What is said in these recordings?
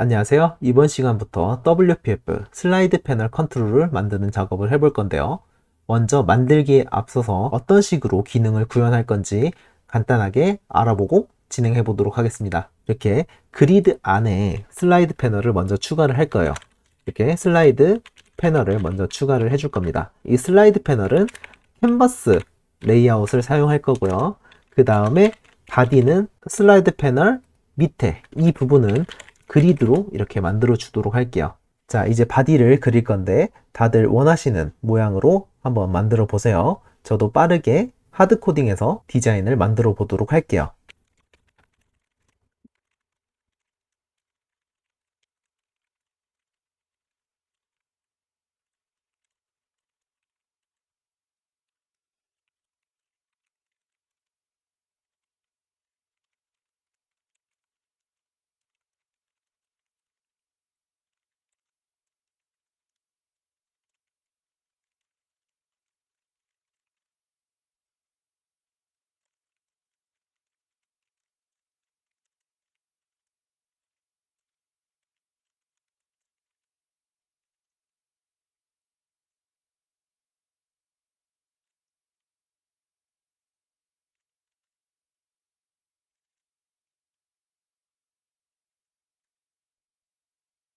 안녕하세요. 이번 시간부터 WPF 슬라이드 패널 컨트롤을 만드는 작업을 해볼 건데요. 먼저 만들기에 앞서서 어떤 식으로 기능을 구현할 건지 간단하게 알아보고 진행해 보도록 하겠습니다. 이렇게 그리드 안에 슬라이드 패널을 먼저 추가를 할 거예요. 이렇게 슬라이드 패널을 먼저 추가를 해줄 겁니다. 이 슬라이드 패널은 캔버스 레이아웃을 사용할 거고요. 그 다음에 바디는 슬라이드 패널 밑에 이 부분은 그리드로 이렇게 만들어 주도록 할게요. 자, 이제 바디를 그릴 건데 다들 원하시는 모양으로 한번 만들어 보세요. 저도 빠르게 하드 코딩해서 디자인을 만들어 보도록 할게요.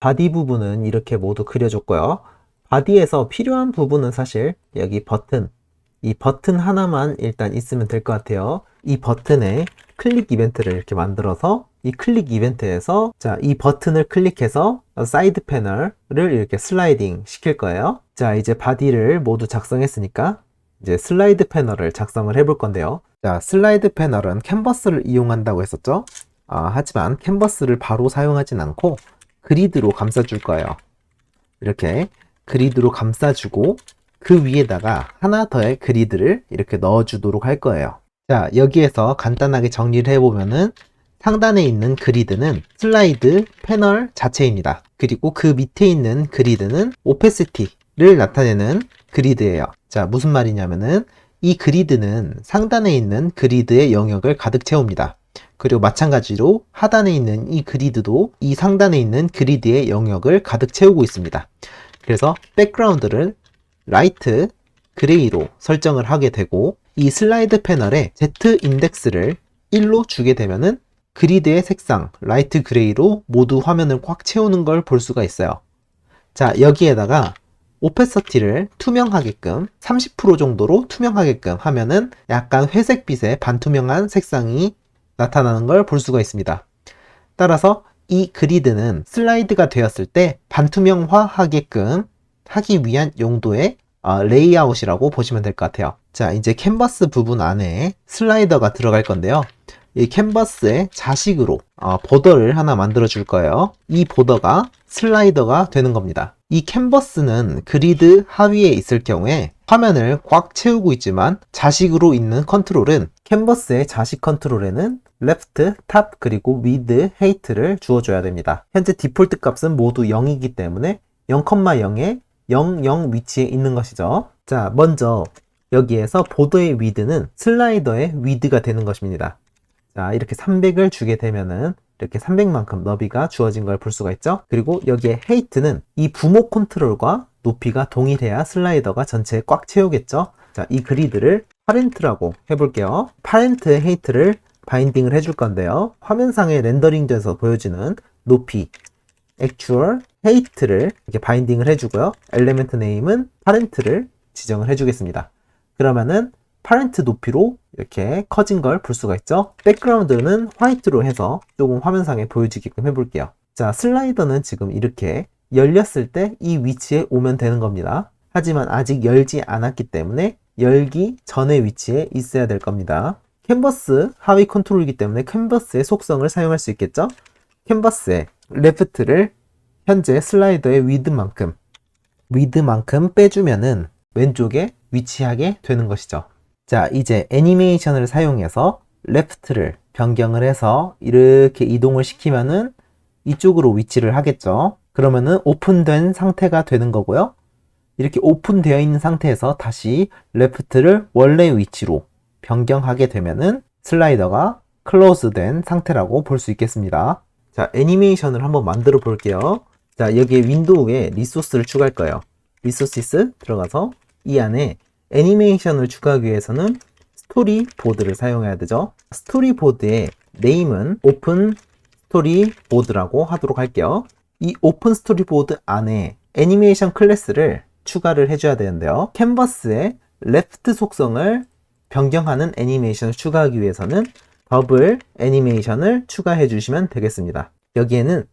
바디 부분은 이렇게 모두 그려줬고요. 바디에서 필요한 부분은 사실 여기 버튼, 이 버튼 하나만 일단 있으면 될 것 같아요. 이 버튼에 클릭 이벤트를 이렇게 만들어서 이 클릭 이벤트에서 자, 이 버튼을 클릭해서 사이드 패널을 이렇게 슬라이딩 시킬 거예요. 자, 이제 바디를 모두 작성했으니까 이제 슬라이드 패널을 작성을 해볼 건데요. 자, 슬라이드 패널은 캔버스를 이용한다고 했었죠. 하지만 캔버스를 바로 사용하진 않고 그리드로 감싸줄 거예요. 이렇게 그리드로 감싸주고 그 위에다가 하나 더의 그리드를 이렇게 넣어주도록 할 거예요. 자, 여기에서 간단하게 정리를 해보면은 상단에 있는 그리드는 슬라이드 패널 자체입니다. 그리고 그 밑에 있는 그리드는 오페시티를 나타내는 그리드예요. 자, 무슨 말이냐면은 이 그리드는 상단에 있는 그리드의 영역을 가득 채웁니다. 그리고 마찬가지로 하단에 있는 이 그리드도 이 상단에 있는 그리드의 영역을 가득 채우고 있습니다. 그래서 백그라운드를 라이트 그레이로 설정을 하게 되고 이 슬라이드 패널에 Z 인덱스를 1로 주게 되면은 그리드의 색상 라이트 그레이로 모두 화면을 꽉 채우는 걸 볼 수가 있어요. 자, 여기에다가 오페서티를 투명하게끔 30% 정도로 투명하게끔 하면은 약간 회색빛의 반투명한 색상이 나타나는 걸 볼 수가 있습니다. 따라서 이 그리드는 슬라이드가 되었을 때 반투명화 하게끔 하기 위한 용도의 레이아웃이라고 보시면 될 것 같아요. 자, 이제 캔버스 부분 안에 슬라이더가 들어갈 건데요. 이 캔버스의 자식으로 보더를 하나 만들어 줄 거예요. 이 보더가 슬라이더가 되는 겁니다. 이 캔버스는 그리드 하위에 있을 경우에 화면을 꽉 채우고 있지만 자식으로 있는 컨트롤은 캔버스의 자식 컨트롤에는 레프트, 탑, 그리고 위드, 헤이트를 주어줘야 됩니다. 현재 디폴트 값은 모두 0이기 때문에 0,0에 00 위치에 있는 것이죠. 자, 먼저 여기에서 보더의 위드는 슬라이더의 위드가 되는 것입니다. 자, 이렇게 300을 주게 되면은 이렇게 300만큼 너비가 주어진 걸 볼 수가 있죠. 그리고 여기에 헤이트는 이 부모 컨트롤과 높이가 동일해야 슬라이더가 전체에 꽉 채우겠죠. 자, 이 그리드를 파렌트라고 해볼게요. 파렌트의 헤이트를 바인딩을 해줄 건데요. 화면상에 렌더링 돼서 보여지는 높이 액추얼 헤이트를 이렇게 바인딩을 해주고요. 엘리멘트 네임은 파렌트를 지정을 해주겠습니다. 그러면은 파렌트 높이로 이렇게 커진 걸 볼 수가 있죠. 백그라운드는 화이트로 해서 조금 화면상에 보여지게끔 해볼게요. 자, 슬라이더는 지금 이렇게 열렸을 때 이 위치에 오면 되는 겁니다. 하지만 아직 열지 않았기 때문에 열기 전의 위치에 있어야 될 겁니다. 캔버스 하위 컨트롤이기 때문에 캔버스의 속성을 사용할 수 있겠죠. 캔버스의 레프트를 현재 슬라이더의 위드만큼 빼주면은 왼쪽에 위치하게 되는 것이죠. 자, 이제 애니메이션을 사용해서 레프트를 변경을 해서 이렇게 이동을 시키면은 이쪽으로 위치를 하겠죠. 그러면은 오픈된 상태가 되는 거고요. 이렇게 오픈되어 있는 상태에서 다시 레프트를 원래 위치로 변경하게 되면은 슬라이더가 클로즈된 상태라고 볼 수 있겠습니다. 자, 애니메이션을 한번 만들어 볼게요. 자, 여기에 윈도우에 리소스를 추가할 거예요. 리소시스 들어가서 이 안에 애니메이션을 추가하기 위해서는 스토리보드를 사용해야 되죠. 스토리보드의 네임은 오픈 스토리보드라고 하도록 할게요. 이 오픈 스토리보드 안에 애니메이션 클래스를 추가를 해줘야 되는데요. 캔버스의 레프트 속성을 변경하는 애니메이션을 추가하기 위해서는 더블 애니메이션을 추가해 주시면 되겠습니다. 여기에는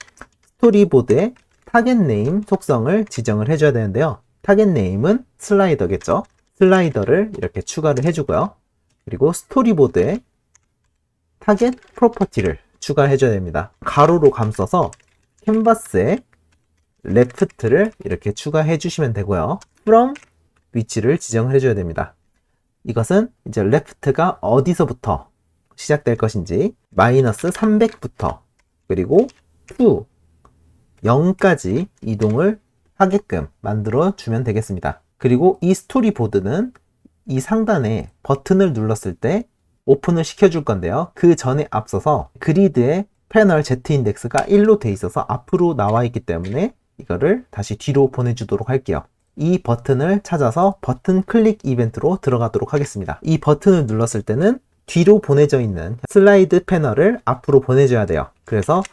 스토리보드의 타겟 네임 속성을 지정을 해줘야 되는데요. 타겟 네임은 슬라이더겠죠. 슬라이더를 이렇게 추가를 해주고요. 그리고 스토리보드에 타겟 프로퍼티를 추가해 줘야 됩니다. 가로로 감싸서 캔버스에 레프트를 이렇게 추가해 주시면 되고요. from 위치를 지정을 해줘야 됩니다. 이것은 이제 left가 어디서부터 시작될 것인지 마이너스 300부터 그리고 to 0까지 이동을 하게끔 만들어 주면 되겠습니다. 그리고 이 스토리보드는 이 상단에 버튼을 눌렀을 때 오픈을 시켜줄 건데요. 그 전에 앞서서 그리드의 패널 Z 인덱스가 1로 돼 있어서 앞으로 나와 있기 때문에 이거를 다시 뒤로 보내주도록 할게요. 이 버튼을 찾아서 버튼 클릭 이벤트로 들어가도록 하겠습니다. 이 버튼을 눌렀을 때는 뒤로 보내져 있는 슬라이드 패널을 앞으로 보내줘야 돼요. 그래서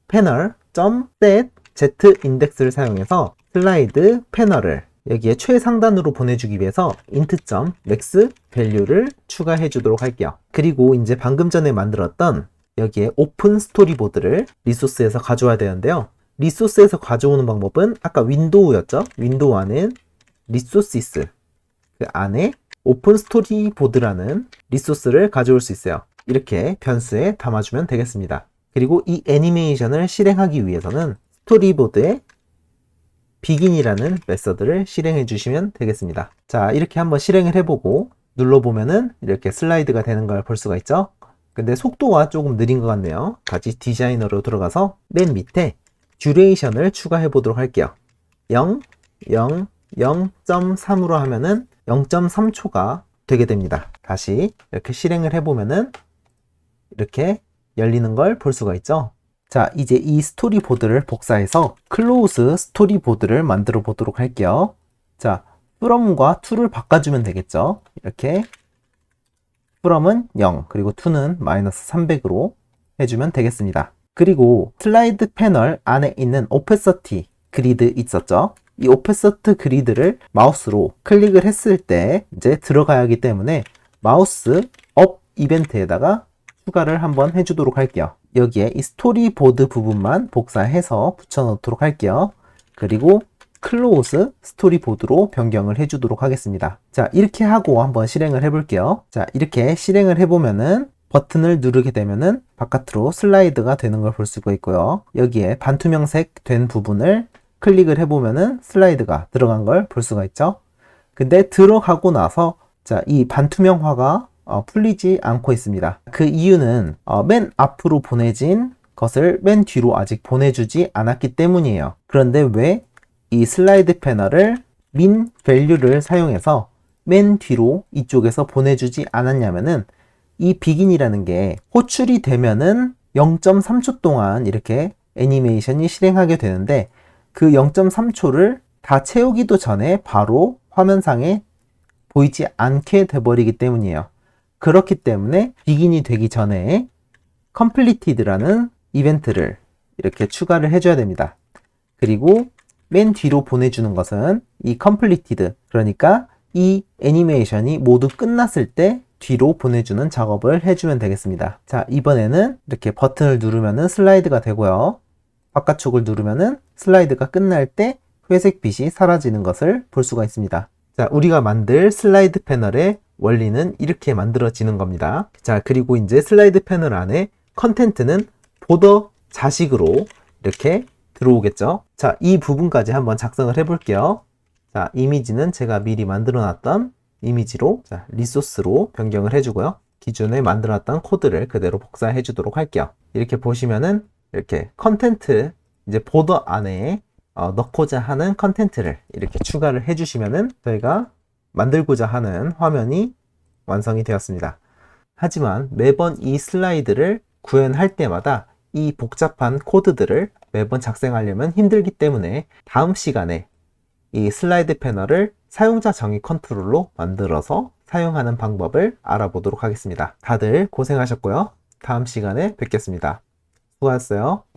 패널.set Z 인덱스를 사용해서 슬라이드 패널을 여기에 최상단으로 보내주기 위해서 int.max 밸류를 추가해 주도록 할게요. 그리고 이제 방금 전에 만들었던 여기에 오픈 스토리보드를 리소스에서 가져와야 되는데요. 리소스에서 가져오는 방법은 아까 윈도우였죠? 윈도우 안에 리소시스 그 안에 오픈 스토리보드라는 리소스를 가져올 수 있어요. 이렇게 변수에 담아주면 되겠습니다. 그리고 이 애니메이션을 실행하기 위해서는 스토리보드에 begin이라는 메서드를 실행해 주시면 되겠습니다. 자, 이렇게 한번 실행을 해보고 눌러보면은 이렇게 슬라이드가 되는 걸 볼 수가 있죠. 근데 속도가 조금 느린 것 같네요. 다시 디자이너로 들어가서 맨 밑에 듀레이션을 추가해 보도록 할게요. 0.3으로 하면은 0.3초가 되게 됩니다. 다시 이렇게 실행을 해보면은 이렇게 열리는 걸 볼 수가 있죠. 자, 이제 이 스토리보드를 복사해서 클로즈 스토리보드를 만들어 보도록 할게요. 자, from과 to를 바꿔주면 되겠죠. 이렇게 from은 0, 그리고 to는 마이너스 300으로 해주면 되겠습니다. 그리고 슬라이드 패널 안에 있는 오페서티 그리드 있었죠. 이 오페서트 그리드를 마우스로 클릭을 했을 때 이제 들어가야 하기 때문에 마우스 업 이벤트에다가 추가를 한번 해주도록 할게요. 여기에 이 스토리보드 부분만 복사해서 붙여놓도록 할게요. 그리고 클로즈 스토리보드로 변경을 해주도록 하겠습니다. 자, 이렇게 하고 한번 실행을 해볼게요. 자, 이렇게 실행을 해보면은 버튼을 누르게 되면은 바깥으로 슬라이드가 되는 걸 볼 수가 있고요. 여기에 반투명색 된 부분을 클릭을 해보면은 슬라이드가 들어간 걸 볼 수가 있죠. 근데 들어가고 나서 자, 이 반투명화가 풀리지 않고 있습니다. 그 이유는 맨 앞으로 보내진 것을 맨 뒤로 아직 보내주지 않았기 때문이에요. 그런데 왜 이 슬라이드 패널을 min value를 사용해서 맨 뒤로 이쪽에서 보내주지 않았냐면은 이 begin이라는 게 호출이 되면은 0.3초 동안 이렇게 애니메이션이 실행하게 되는데 그 0.3초를 다 채우기도 전에 바로 화면상에 보이지 않게 돼버리기 때문이에요. 그렇기 때문에 begin이 되기 전에 completed라는 이벤트를 이렇게 추가를 해줘야 됩니다. 그리고 맨 뒤로 보내주는 것은 이 completed, 그러니까 이 애니메이션이 모두 끝났을 때 뒤로 보내주는 작업을 해주면 되겠습니다. 자, 이번에는 이렇게 버튼을 누르면은 슬라이드가 되고요. 바깥쪽을 누르면은 슬라이드가 끝날 때 회색 빛이 사라지는 것을 볼 수가 있습니다. 자, 우리가 만들 슬라이드 패널의 원리는 이렇게 만들어지는 겁니다. 자, 그리고 이제 슬라이드 패널 안에 컨텐트는 보더 자식으로 이렇게 들어오겠죠. 자, 이 부분까지 한번 작성을 해볼게요. 자, 이미지는 제가 미리 만들어 놨던 이미지로 자, 리소스로 변경을 해주고요. 기존에 만들어 놨던 코드를 그대로 복사해 주도록 할게요. 이렇게 보시면은 이렇게 컨텐트 이제 보더 안에 넣고자 하는 컨텐트를 이렇게 추가를 해주시면은 저희가 만들고자 하는 화면이 완성이 되었습니다. 하지만 매번 이 슬라이드를 구현할 때마다 이 복잡한 코드들을 매번 작성하려면 힘들기 때문에 다음 시간에 이 슬라이드 패널을 사용자 정의 컨트롤로 만들어서 사용하는 방법을 알아보도록 하겠습니다. 다들 고생하셨고요. 다음 시간에 뵙겠습니다. 수고하셨어요.